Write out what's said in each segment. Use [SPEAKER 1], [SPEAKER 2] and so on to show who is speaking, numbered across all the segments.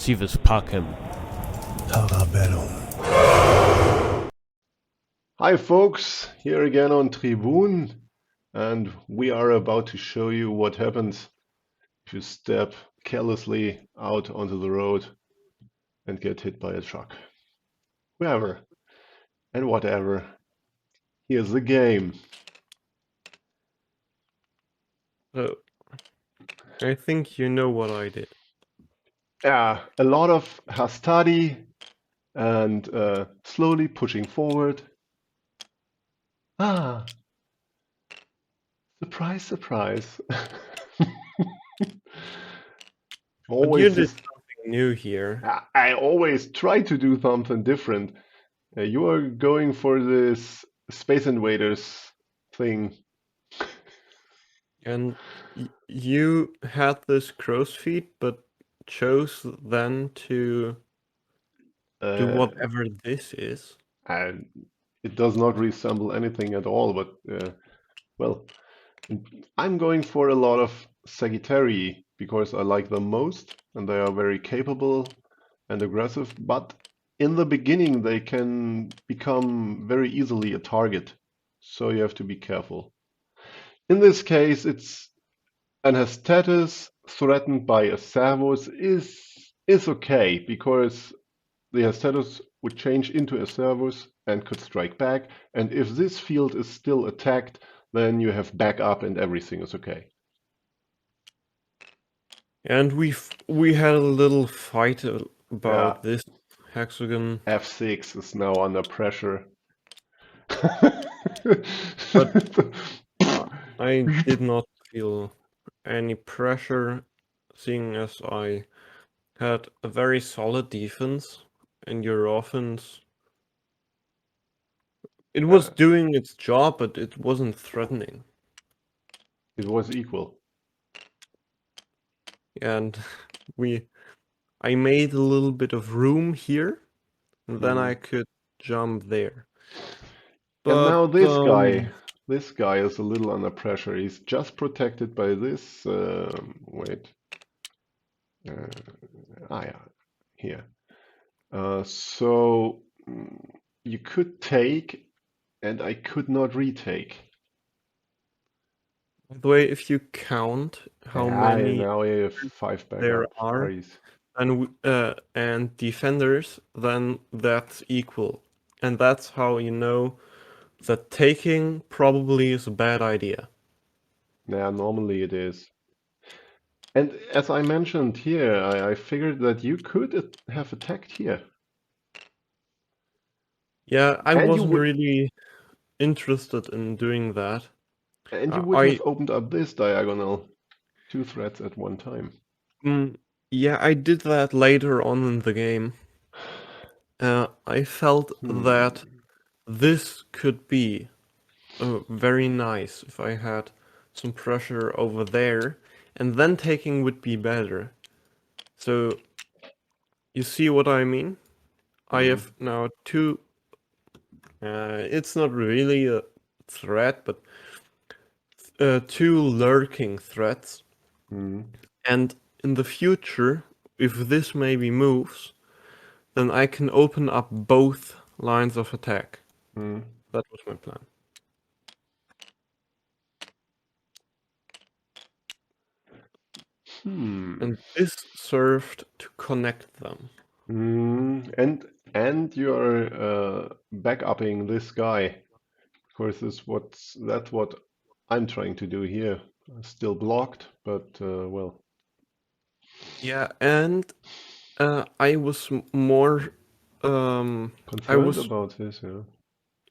[SPEAKER 1] Sie was packen.
[SPEAKER 2] Hi folks, here again on Tribun, and we are about to show you what happens if you step carelessly out onto the road and get hit by a truck. Whoever and whatever. Here's the game.
[SPEAKER 3] So, I think you know what I did.
[SPEAKER 2] Yeah, a lot of hastadi and slowly pushing forward. Ah, surprise, surprise.
[SPEAKER 3] But you
[SPEAKER 2] Always
[SPEAKER 3] did
[SPEAKER 2] this.
[SPEAKER 3] something new here.
[SPEAKER 2] I always try to do something different. You are going for this Space Invaders thing.
[SPEAKER 3] And you had this crow's feet, but chose then to do
[SPEAKER 2] Uh,
[SPEAKER 3] whatever this is.
[SPEAKER 2] and it does not resemble anything at all, but well, I'm going for a lot of Sagittarii because I like them most and they are very capable and aggressive, but in the beginning they can become very easily a target, so you have to be careful. In this case, it's an Hestatus threatened by a Servus is okay because the Hestatus would change into a Servus and could strike back, and if this field is still attacked, then you have backup and everything is okay.
[SPEAKER 3] And we had a little fight
[SPEAKER 2] Yeah,
[SPEAKER 3] about this hexagon,
[SPEAKER 2] F6 is now under pressure.
[SPEAKER 3] but I did not feel any pressure, seeing as I had a very solid defense, and your offense, it was doing its job, but it wasn't threatening.
[SPEAKER 2] It was equal.
[SPEAKER 3] And I made a little bit of room here, and then I could jump there.
[SPEAKER 2] And now
[SPEAKER 3] But
[SPEAKER 2] this guy is a little under pressure. He's just protected by this. Wait. Yeah, here. So you could take, and I could not retake.
[SPEAKER 3] by the way, if you count how many
[SPEAKER 2] Now you have 5
[SPEAKER 3] there
[SPEAKER 2] backup
[SPEAKER 3] are
[SPEAKER 2] parties.
[SPEAKER 3] and defenders, then that's equal, and that's how you know that taking probably is a bad idea.
[SPEAKER 2] Yeah, normally it is. And as I mentioned here, I figured that you could have attacked here.
[SPEAKER 3] Yeah, I
[SPEAKER 2] And you
[SPEAKER 3] wasn't
[SPEAKER 2] would,
[SPEAKER 3] really interested in doing that.
[SPEAKER 2] and you would
[SPEAKER 3] I
[SPEAKER 2] have opened up this diagonal. 2 threats at one time.
[SPEAKER 3] Yeah, I did that later on in the game. I felt that this could be very nice if I had some pressure over there, and then taking would be better. So, you see what I mean? I have now two. It's not really a threat, but two lurking threats. And in the future, if this maybe moves, then I can open up both lines of attack. That was my plan. And this served to connect them.
[SPEAKER 2] And you're backupping this guy. Of course, that's what I'm trying to do here. Still blocked, but well.
[SPEAKER 3] Yeah, and I was more. I
[SPEAKER 2] Concerned
[SPEAKER 3] was.
[SPEAKER 2] about this, yeah.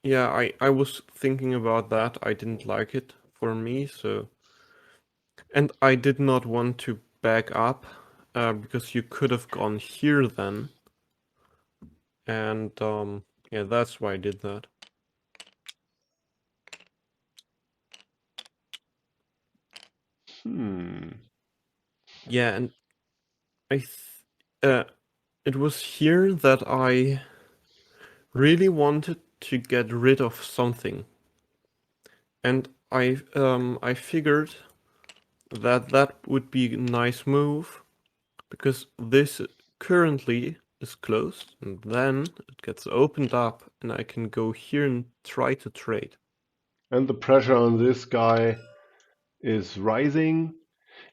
[SPEAKER 3] Yeah, I was thinking about that. I didn't like it for me, so. And I did not want to back up because you could have gone here then. And yeah, that's why I did that. Yeah, and it was here that I really wanted to get rid of something, and I figured that that would be a nice move because this currently is closed, and then it gets opened up, and I can go here and try to trade.
[SPEAKER 2] And the pressure on this guy is rising.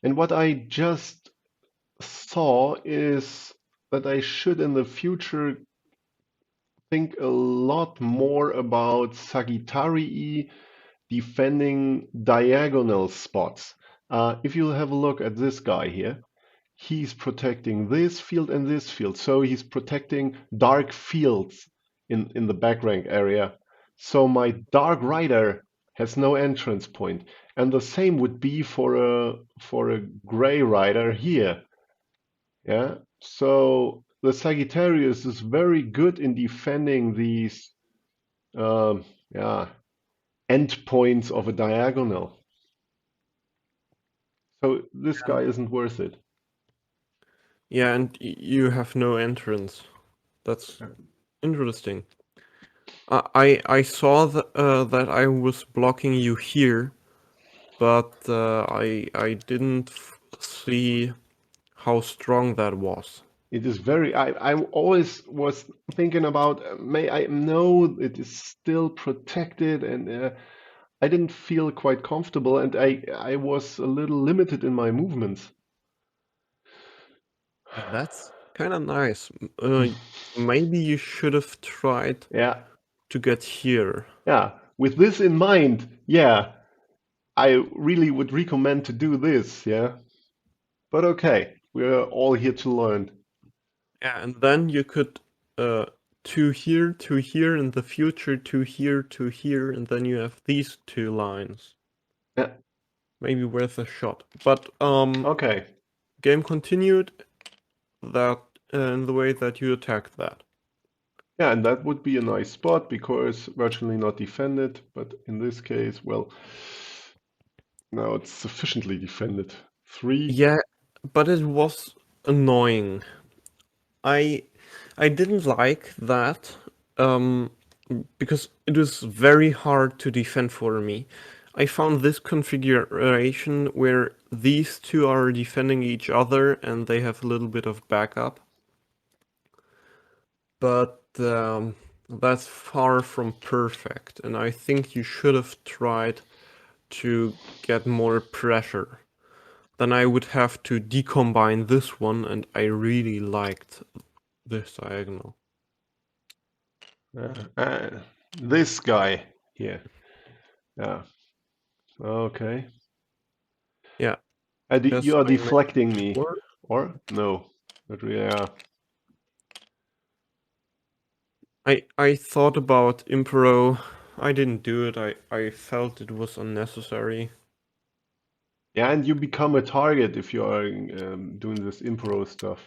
[SPEAKER 2] And what I just saw is that I should in the future think a lot more about Sagittarii defending diagonal spots. If you have a look at this guy here, he's protecting this field and this field. So he's protecting dark fields in the back rank area. So my dark rider has no entrance point. And the same would be for a gray rider here. Yeah. So the Sagittarius is very good in defending these yeah, endpoints of a diagonal. So this guy isn't worth it.
[SPEAKER 3] Yeah, and you have no entrance. That's interesting. I saw that I was blocking you here, but I didn't see how strong that was.
[SPEAKER 2] It is very. I always was thinking about. May I know it is still protected, and I didn't feel quite comfortable, and I was a little limited in my movements.
[SPEAKER 3] Yeah, that's kind of nice. Maybe you should have tried
[SPEAKER 2] Yeah,
[SPEAKER 3] to get here.
[SPEAKER 2] yeah. With this in mind, yeah, I really would recommend to do this. Yeah, but okay, we're all here to learn.
[SPEAKER 3] Yeah, and then you could two here in the future, two here, and then you have these two lines.
[SPEAKER 2] Yeah,
[SPEAKER 3] Maybe worth a shot. But
[SPEAKER 2] okay.
[SPEAKER 3] game continued that in the way that you attacked that.
[SPEAKER 2] Yeah, and that would be a nice spot because virtually not defended, but in this case, well, now it's sufficiently defended. 3.
[SPEAKER 3] Yeah, but it was annoying. I I didn't like that because it was very hard to defend for me. I found this configuration where these two are defending each other and they have a little bit of backup. But that's far from perfect, and I think you should have tried to get more pressure. Then I would have to decombine this one, and I really liked this diagonal.
[SPEAKER 2] This guy here. Yeah. Okay.
[SPEAKER 3] Yeah, yes,
[SPEAKER 2] You are
[SPEAKER 3] I made
[SPEAKER 2] deflecting me.
[SPEAKER 3] four.
[SPEAKER 2] Or? No. Not really. Yeah.
[SPEAKER 3] I thought about Impero. I didn't do it. I felt it was unnecessary.
[SPEAKER 2] Yeah, and you become a target if you are doing this impro stuff.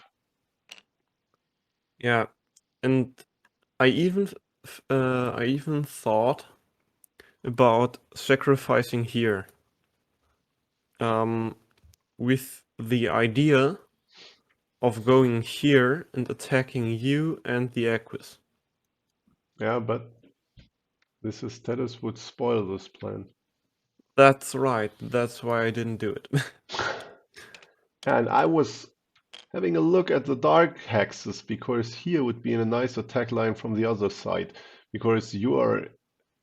[SPEAKER 3] Yeah, and I even thought about sacrificing here. With the idea of going here and attacking you and the Equus.
[SPEAKER 2] Yeah, but this status would spoil this plan.
[SPEAKER 3] That's right. That's why I didn't do it.
[SPEAKER 2] And I was having a look at the dark hexes because here would be in a nice attack line from the other side because you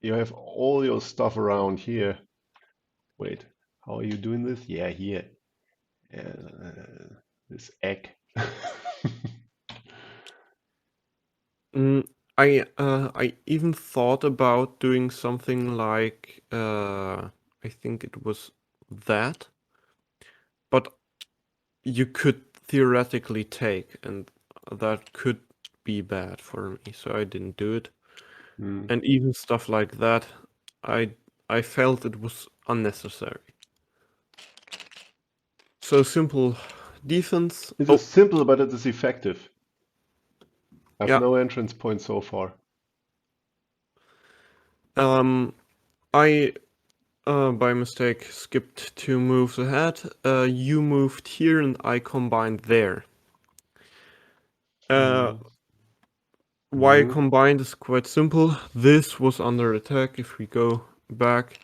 [SPEAKER 2] have all your stuff around here. Wait, how are you doing this? Yeah, here. This egg.
[SPEAKER 3] Mm, I even thought about doing something like I think it was that, but you could theoretically take, and that could be bad for me, so I didn't do it.
[SPEAKER 2] Hmm.
[SPEAKER 3] And even stuff like that, I I felt it was unnecessary. So simple defense.
[SPEAKER 2] It is
[SPEAKER 3] Oh,
[SPEAKER 2] simple, but it is effective. I have
[SPEAKER 3] yeah.
[SPEAKER 2] no entrance point so far.
[SPEAKER 3] I by mistake skipped 2 moves ahead. You moved here and I combined there.
[SPEAKER 2] Hmm.
[SPEAKER 3] Why I
[SPEAKER 2] Hmm.
[SPEAKER 3] combined is quite simple. This was under attack. If we go back,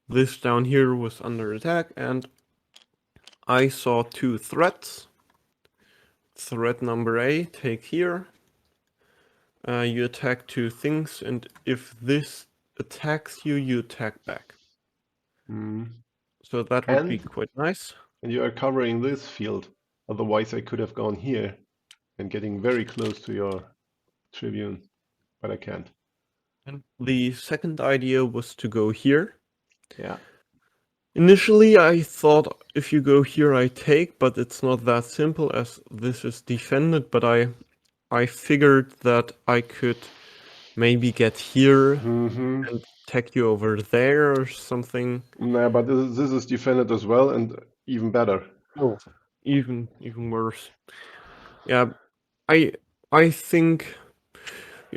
[SPEAKER 3] this down here was under attack, and I saw two threats. threat number A, take here. You attack 2 things, and if this attacks you, you attack back. So that would be
[SPEAKER 2] And
[SPEAKER 3] quite nice.
[SPEAKER 2] you are covering this field. Otherwise, I could have gone here and getting very close to your Tribune, but I can't.
[SPEAKER 3] And the second idea was to go here.
[SPEAKER 2] Yeah.
[SPEAKER 3] Initially, I thought if you go here, I take, but it's not that simple as this is defended. But I figured that I could maybe get here and attack you over there or something.
[SPEAKER 2] Nah, but this is defended as well, and even better.
[SPEAKER 3] Oh, even worse. Yeah, I think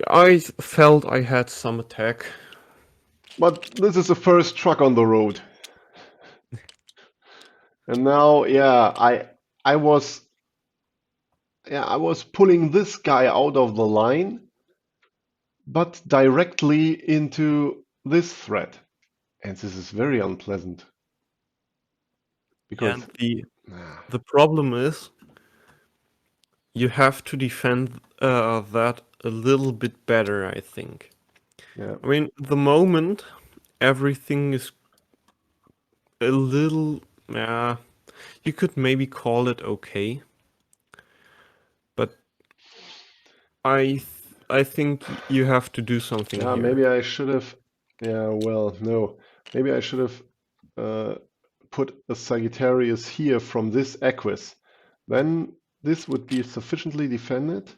[SPEAKER 3] I felt I had some attack.
[SPEAKER 2] But this is the first truck on the road. And now, yeah, I was pulling this guy out of the line, but directly into this threat. And this is very unpleasant. Because
[SPEAKER 3] And the problem is you have to defend that a little bit better, I think.
[SPEAKER 2] yeah.
[SPEAKER 3] I mean, the moment everything is a little, you could maybe call it okay, but I think you have to do something
[SPEAKER 2] Yeah,
[SPEAKER 3] here.
[SPEAKER 2] maybe I should have. Yeah, well, no. Maybe I should have put a Sagittarius here from this Equus. Then this would be sufficiently defended.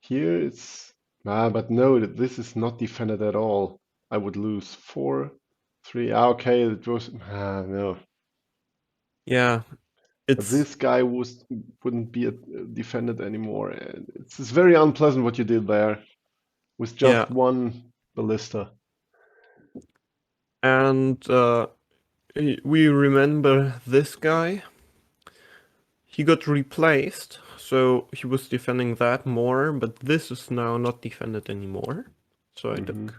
[SPEAKER 2] Here it's. But no, this is not defended at all. I would lose 4, 3. Okay, it was. No.
[SPEAKER 3] Yeah,
[SPEAKER 2] But
[SPEAKER 3] it's
[SPEAKER 2] this guy wouldn't be defended anymore. And it's very unpleasant what you did there with
[SPEAKER 3] yeah,
[SPEAKER 2] just one ballista.
[SPEAKER 3] and we remember this guy. He got replaced, so he was defending that more, but this is now not defended anymore. So I took.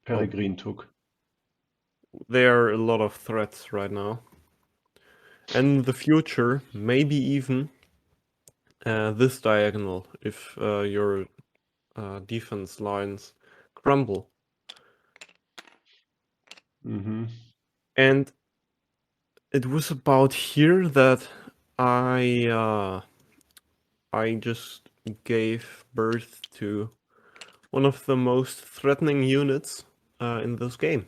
[SPEAKER 2] Peregrine took.
[SPEAKER 3] There are a lot of threats right now. And in the future, maybe even this diagonal, if your defense lines crumble. And it was about here that I just gave birth to one of the most threatening units in this game.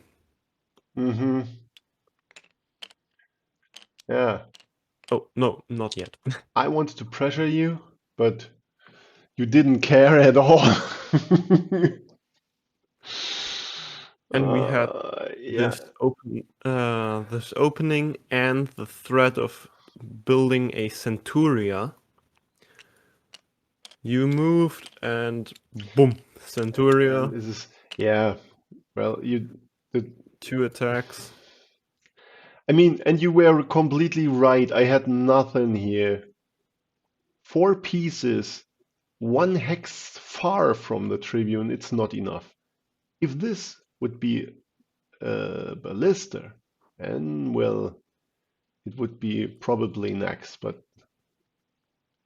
[SPEAKER 2] Yeah.
[SPEAKER 3] Oh, no, not yet.
[SPEAKER 2] I wanted to pressure you, but you didn't care at all.
[SPEAKER 3] And we had
[SPEAKER 2] Yeah.
[SPEAKER 3] this opening and the threat of building a Centuria. You moved and boom, Centuria.
[SPEAKER 2] And this is, yeah. Well, you did.
[SPEAKER 3] 2 attacks.
[SPEAKER 2] I mean, and you were completely right. I had nothing here. 4 pieces, 1 hex far from the Tribune. It's not enough. If this would be a ballista, and well, it would be probably next, but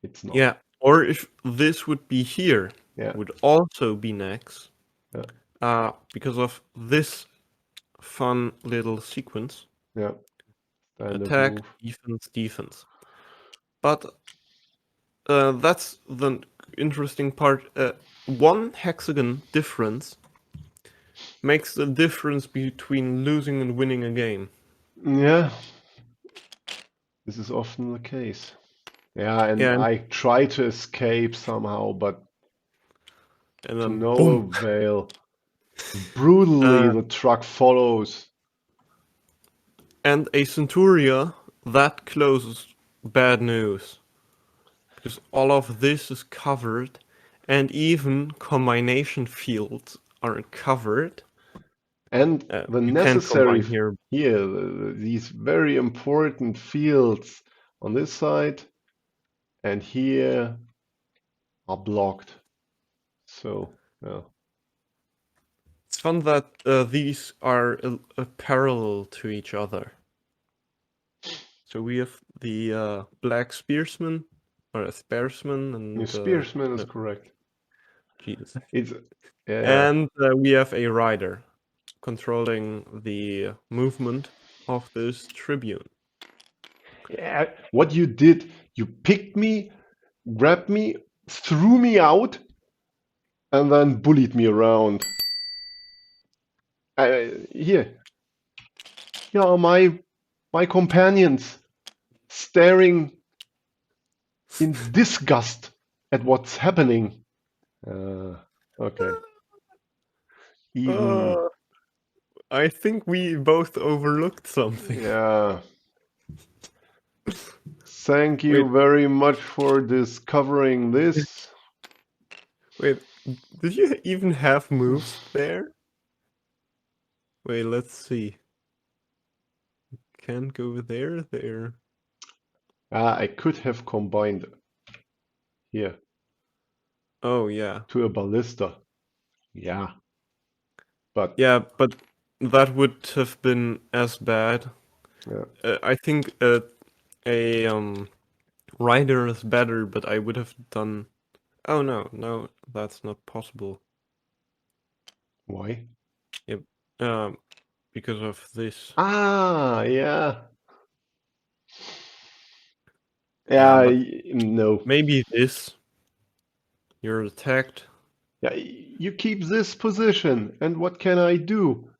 [SPEAKER 2] it's not.
[SPEAKER 3] Yeah, or if this would be here,
[SPEAKER 2] Yeah.
[SPEAKER 3] would also be next.
[SPEAKER 2] Yeah.
[SPEAKER 3] Because of this fun little sequence.
[SPEAKER 2] Yeah.
[SPEAKER 3] Attack, defense, defense. But that's the interesting part. 1 hexagon difference makes the difference between losing and winning a game.
[SPEAKER 2] Yeah. This is often the case. Yeah, and
[SPEAKER 3] Yeah,
[SPEAKER 2] I try to escape somehow, but
[SPEAKER 3] and
[SPEAKER 2] to
[SPEAKER 3] then
[SPEAKER 2] no
[SPEAKER 3] boom.
[SPEAKER 2] avail. Brutally, the truck follows.
[SPEAKER 3] And a Centuria, that closes bad news. Because all of this is covered, and even combination fields are covered.
[SPEAKER 2] And the necessary here, these very important fields on this side and here are blocked. So, yeah.
[SPEAKER 3] It's fun that these are parallel to each other. So we have the black spearsman or a spearsman and
[SPEAKER 2] Spearsman is
[SPEAKER 3] no,
[SPEAKER 2] correct.
[SPEAKER 3] Jesus.
[SPEAKER 2] It's yeah.
[SPEAKER 3] And we have a rider controlling the movement of this tribune.
[SPEAKER 2] Yeah. What you did, you picked me, grabbed me, threw me out, and then bullied me around. Here are my companions staring in disgust at what's happening. Okay. Even
[SPEAKER 3] Uh, I think we both overlooked something.
[SPEAKER 2] yeah. Thank
[SPEAKER 3] Wait,
[SPEAKER 2] you very much for discovering this.
[SPEAKER 3] wait, did you even have moves there? Wait, let's see. Can't go there.
[SPEAKER 2] I could have combined here
[SPEAKER 3] Oh, yeah.
[SPEAKER 2] to a ballista. Yeah, but
[SPEAKER 3] Yeah, but that would have been as bad.
[SPEAKER 2] yeah.
[SPEAKER 3] I think a rider is better, but I would have done. Oh no, that's not possible.
[SPEAKER 2] Why?
[SPEAKER 3] Yep. Um, because of this.
[SPEAKER 2] Ah, yeah.
[SPEAKER 3] Yeah,
[SPEAKER 2] Yeah,
[SPEAKER 3] but
[SPEAKER 2] no.
[SPEAKER 3] maybe this. You're attacked.
[SPEAKER 2] Yeah, you keep this position, and what can I do?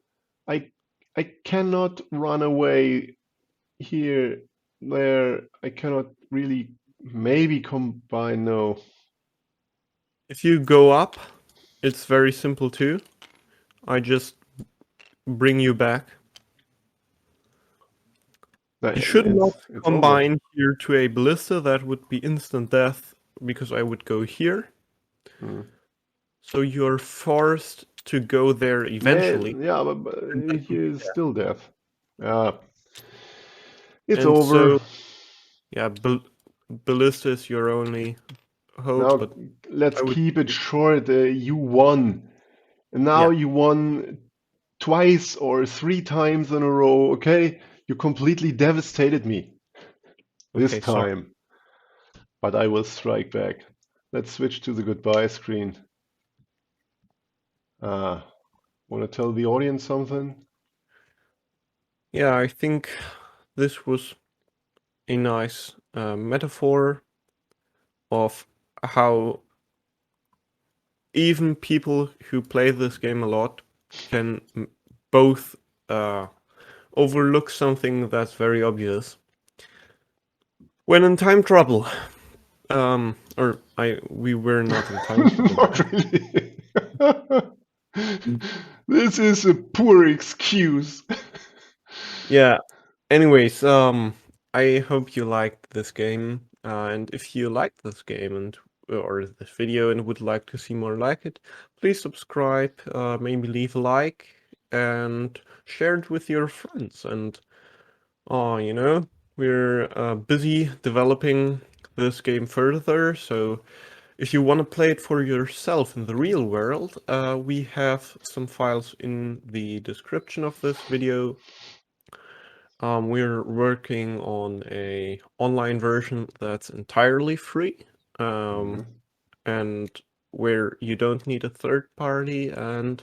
[SPEAKER 2] I I cannot run away here, there. I cannot really maybe combine. No.
[SPEAKER 3] If you go up, it's very simple too. I just bring you back. You should not
[SPEAKER 2] It's over.
[SPEAKER 3] combine here to a ballista. That would be instant death because I would go here.
[SPEAKER 2] Hmm.
[SPEAKER 3] So you're forced to go there
[SPEAKER 2] Yeah,
[SPEAKER 3] eventually.
[SPEAKER 2] yeah, but
[SPEAKER 3] And that would
[SPEAKER 2] here
[SPEAKER 3] be
[SPEAKER 2] is
[SPEAKER 3] death.
[SPEAKER 2] still death. Yeah, it's
[SPEAKER 3] And
[SPEAKER 2] over.
[SPEAKER 3] so, yeah, ballista is your only hope,
[SPEAKER 2] Now
[SPEAKER 3] but
[SPEAKER 2] let's
[SPEAKER 3] I would.
[SPEAKER 2] keep it short. You won. And now
[SPEAKER 3] Yeah,
[SPEAKER 2] you won twice or three times in a row. Okay, you completely devastated me this
[SPEAKER 3] okay, sorry.
[SPEAKER 2] time, but I will strike back. Let's switch to the goodbye screen. Want to tell the audience something?
[SPEAKER 3] Yeah, I think this was a nice metaphor of how even people who play this game a lot can both uh, overlook something that's very obvious when in time trouble. Or we were not in time trouble.
[SPEAKER 2] Not really. This is a poor excuse.
[SPEAKER 3] Yeah. Anyways, I hope you liked this game, and if you liked this game and or this video and would like to see more like it, please subscribe, maybe leave a like, and share it with your friends. And you know, we're busy developing this game further, so if you want to play it for yourself in the real world, we have some files in the description of this video. We're working on a online version that's entirely free,
[SPEAKER 2] Mhm.
[SPEAKER 3] and where you don't need a third party. And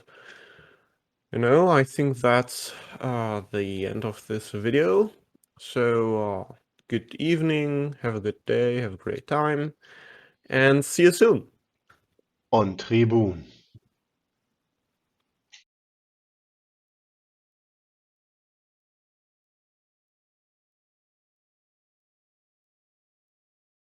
[SPEAKER 3] I think that's the end of this video. So good evening, have a good day, have a great time, and see you soon.
[SPEAKER 2] On Tribun.